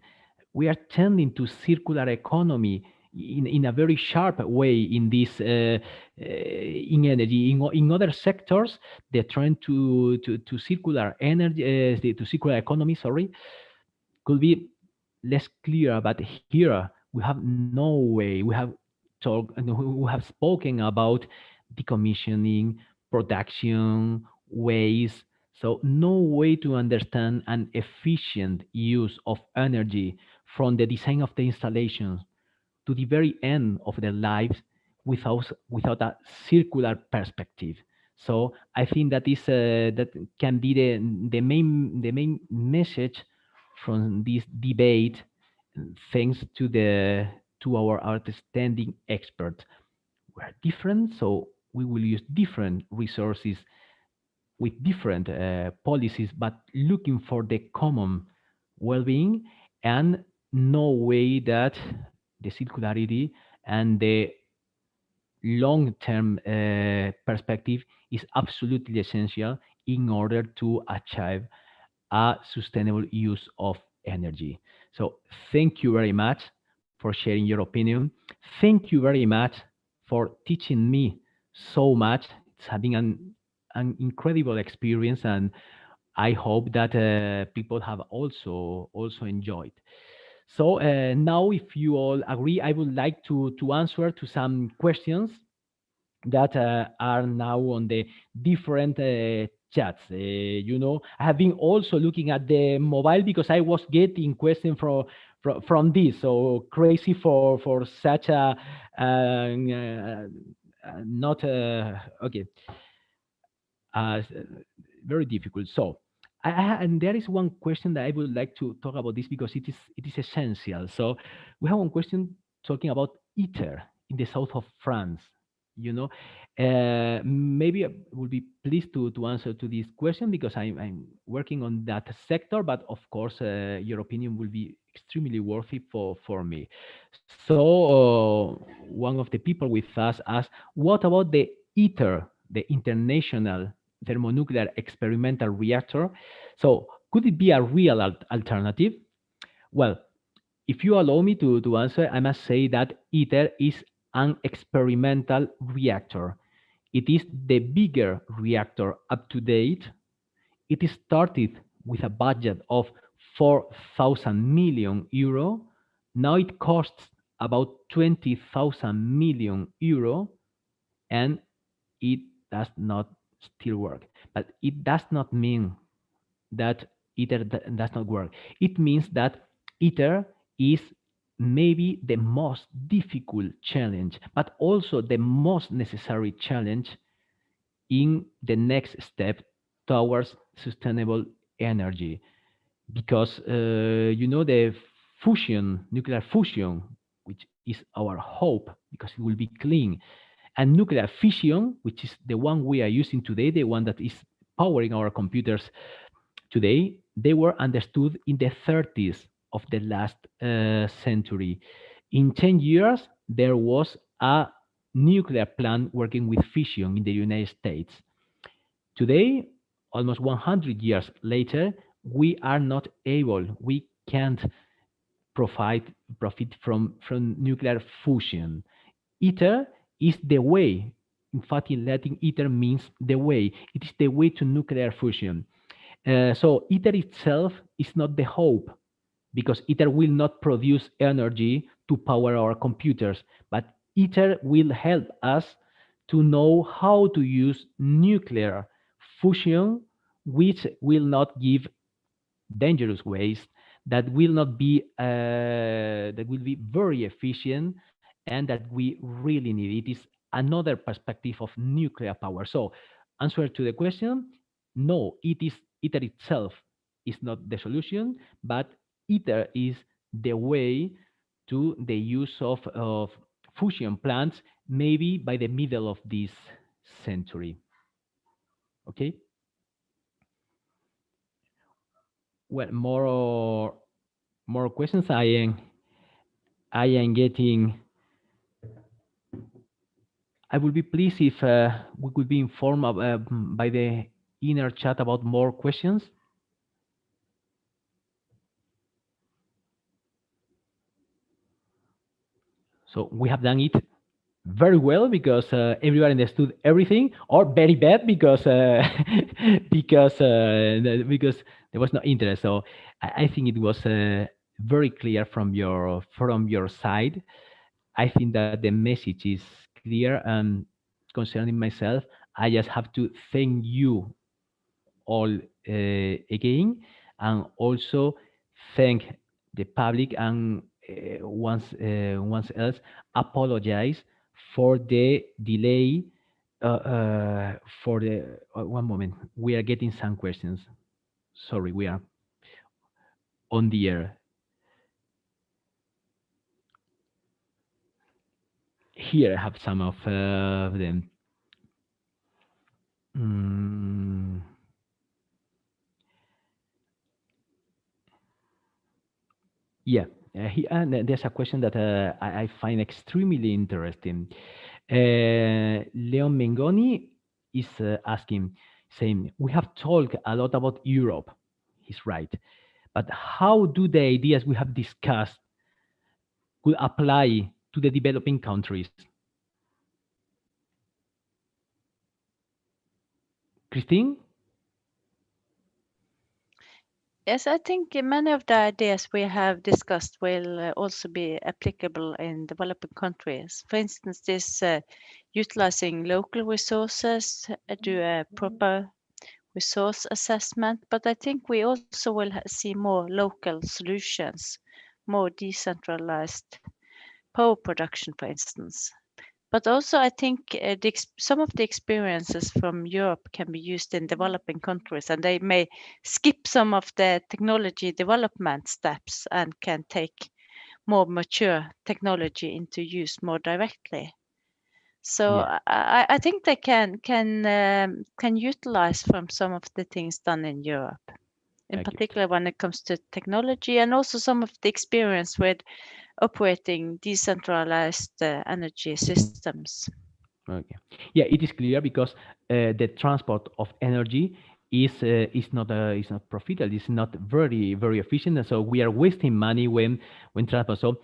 Speaker 1: We are tending to circular economy in a very sharp way in this in energy. In other sectors, the trend to circular energy, to circular economy, sorry, could be less clear. But here we have no way. We have talked and we have spoken about decommissioning, production, waste. So no way to understand an efficient use of energy from the design of the installations to the very end of their lives without a circular perspective. So I think that is that can be the main message from this debate, thanks to our outstanding expert. We're different, so we will use different resources with different policies, but looking for the common well-being. And no way that the circularity and the long-term perspective is absolutely essential in order to achieve a sustainable use of energy. So thank you very much for sharing your opinion. Thank you very much for teaching me so much. It's having an incredible experience, and I hope that people have also enjoyed. So now, if you all agree, I would like to answer to some questions that are now on the different chats. I have been also looking at the mobile because I was getting questions from this. So crazy for such a not okay. Uh, very difficult. So, and there is one question that I would like to talk about this because it is essential. So, we have one question talking about ITER in the south of France. You know, maybe I will be pleased to answer to this question because I'm working on that sector. But of course, your opinion will be extremely worthy for me. So, one of the people with us asked, "What about the ITER, the International Thermonuclear Experimental Reactor? So could it be a real alternative?" Well, if you allow me to answer, I must say that ITER is an experimental reactor. It is the bigger reactor up to date. It started with a budget of 4,000 million euro. Now it costs about 20,000 million euro, and it does not still work. But it does not mean that ITER does not work. It means that ITER is maybe the most difficult challenge, but also the most necessary challenge in the next step towards sustainable energy. Because, the fusion, nuclear fusion, which is our hope, because it will be clean, and nuclear fission, which is the one we are using today, the one that is powering our computers today, they were understood in the 30s of the last century. In 10 years, there was a nuclear plant working with fission in the United States. Today, almost 100 years later, we are not able, we can't profit from nuclear fusion. ITER is the way. In fact, in Latin, ITER means the way. It is the way to nuclear fusion. So ITER itself is not the hope, because ITER will not produce energy to power our computers, but ITER will help us to know how to use nuclear fusion, which will not give dangerous waste, that will not be that will be very efficient, and that we really need. It is another perspective of nuclear power. So, answer to the question: no, ITER itself is not the solution, but ITER is the way to the use of fusion plants, maybe by the middle of this century. Okay. Well, more questions. I am getting. I would be pleased if we could be informed by the inner chat about more questions. So we have done it very well because everyone understood everything, or very bad because because there was no interest. So I think it was very clear from your side. I think that the message is clear. And concerning myself, I just have to thank you all again, and also thank the public, and once else apologize for the delay. For the one moment, we are getting some questions. Sorry, we are on the air. Here I have some of them. Mm. Yeah. there's a question that I find extremely interesting. Leon Mengoni is asking, saying, we have talked a lot about Europe. He's right. But how do the ideas we have discussed could apply to the developing countries? Christine?
Speaker 4: Yes, I think many of the ideas we have discussed will also be applicable in developing countries. For instance, this utilizing local resources, do a proper resource assessment, but I think we also will see more local solutions, more decentralized power production, for instance. But also, I think some of the experiences from Europe can be used in developing countries, and they may skip some of the technology development steps and can take more mature technology into use more directly. So
Speaker 1: Yeah,
Speaker 4: I think they can utilize from some of the things done in Europe, in
Speaker 1: thank you.
Speaker 4: particular when it comes to technology and also some of the experience with operating decentralized energy systems.
Speaker 1: Okay. Yeah, it is clear because the transport of energy is not profitable. It's not very efficient, and so we are wasting money when transport. So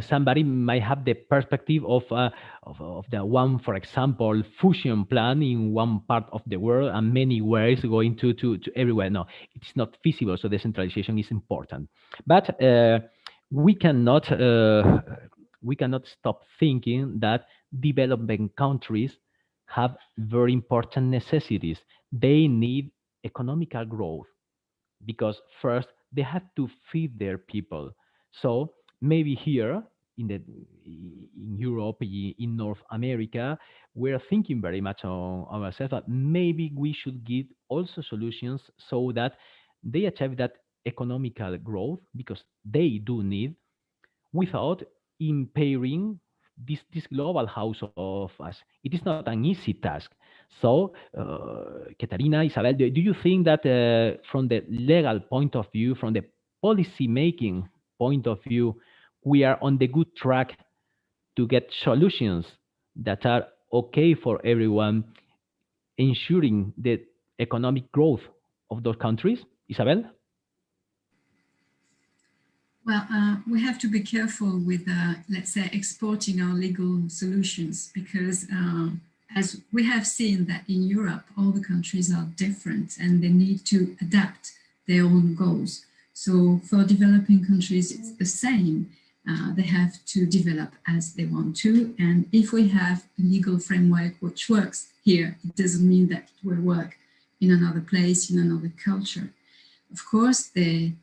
Speaker 1: somebody might have the perspective of the one, for example, fusion plant in one part of the world and many ways going to everywhere. No, it's not feasible. So decentralization is important, but we cannot uh, we cannot stop thinking that developing countries have very important necessities. They need economical growth because first they have to feed their people. So maybe here in Europe, in North America, we're thinking very much on ourselves, but maybe we should give also solutions so that they achieve that economical growth because they do need without impairing this global house of us. It is not an easy task. So, Katarina, Isabel, do you think that from the legal point of view, from the policy making point of view, we are on the good track to get solutions that are okay for everyone, ensuring the economic growth of those countries? Isabel?
Speaker 2: Well, we have to be careful with, let's say, exporting our legal solutions because as we have seen that in Europe, all the countries are different and they need to adapt their own goals. So for developing countries, it's the same. They have to develop as they want to. And if we have a legal framework which works here, it doesn't mean that it will work in another place, in another culture. Of course, they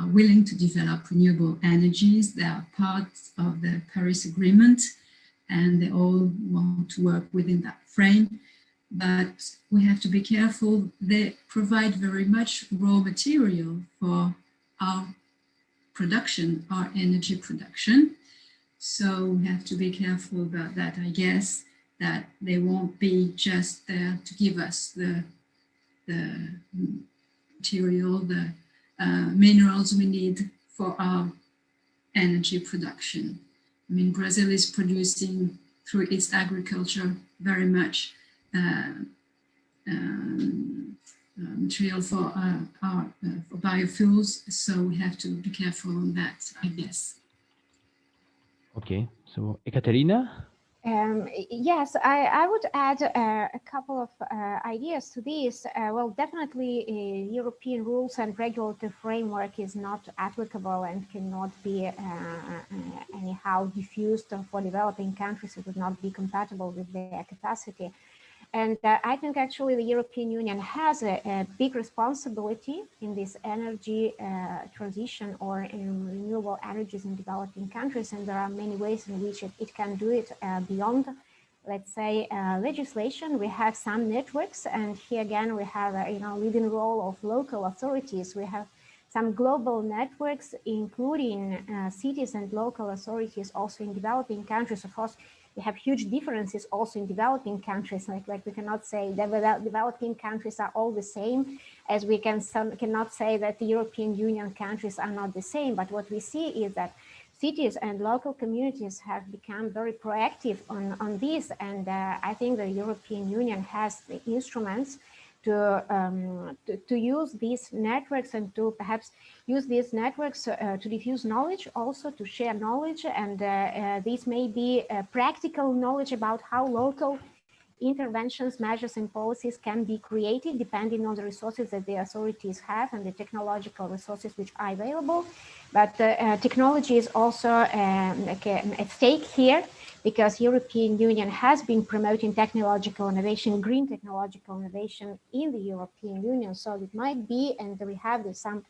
Speaker 2: are willing to develop renewable energies. They are part of the Paris Agreement and they all want to work within that frame. But we have to be careful. They provide very much raw material for our production, our energy production. So we have to be careful about that, I guess, that they won't be just there to give us the material, the minerals we need for our energy production. I mean, Brazil is producing through its agriculture very much material for for biofuels, so we have to be careful on that, I guess.
Speaker 1: Okay. So, Ekaterina?
Speaker 3: Yes, I would add a couple of ideas to this. Well, definitely European rules and regulatory framework is not applicable and cannot be anyhow diffused for developing countries. It would not be compatible with their capacity. And I think actually the European Union has a big responsibility in this energy transition or in renewable energies in developing countries. And there are many ways in which it can do it beyond, let's say, legislation. We have some networks, and here again, we have a leading role of local authorities. We have some global networks, including cities and local authorities also in developing countries. Of course, we have huge differences also in developing countries. Like we cannot say that developing countries are all the same, as we cannot say that the European Union countries are not the same. But what we see is that cities and local communities have become very proactive on this. And I think the European Union has the instruments to use these networks and to perhaps use these networks to diffuse knowledge, also to share knowledge. And this may be practical knowledge about how local interventions, measures, and policies can be created depending on the resources that the authorities have and the technological resources which are available. But technology is also at stake here, because European Union has been promoting technological innovation, green technological innovation in the European Union. So it might be, and we have some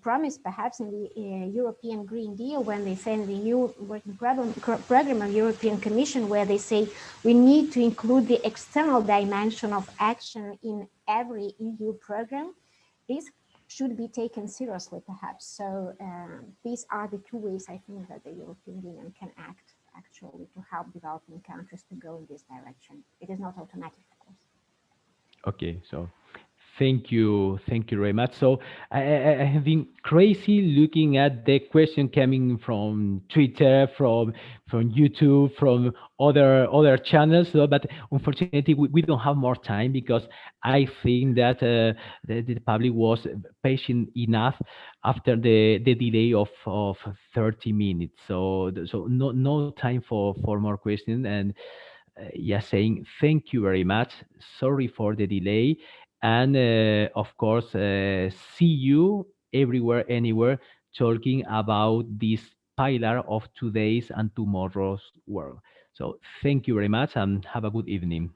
Speaker 3: promise perhaps in the European Green Deal, when they say in the new working program of European Commission, where they say we need to include the external dimension of action in every EU program. This should be taken seriously, perhaps. So these are the two ways I think that the European Union can act actually to help developing countries to go in this direction. It is not automatic, of course.
Speaker 1: Okay, so thank you very much. So I have been crazy looking at the question coming from Twitter, from YouTube, from other channels. So, but unfortunately, we don't have more time, because I think that the public was patient enough after the delay of 30 minutes. So no time for more questions. And saying thank you very much. Sorry for the delay. And of course, see you everywhere, anywhere, talking about this pillar of today's and tomorrow's world. So thank you very much, and have a good evening.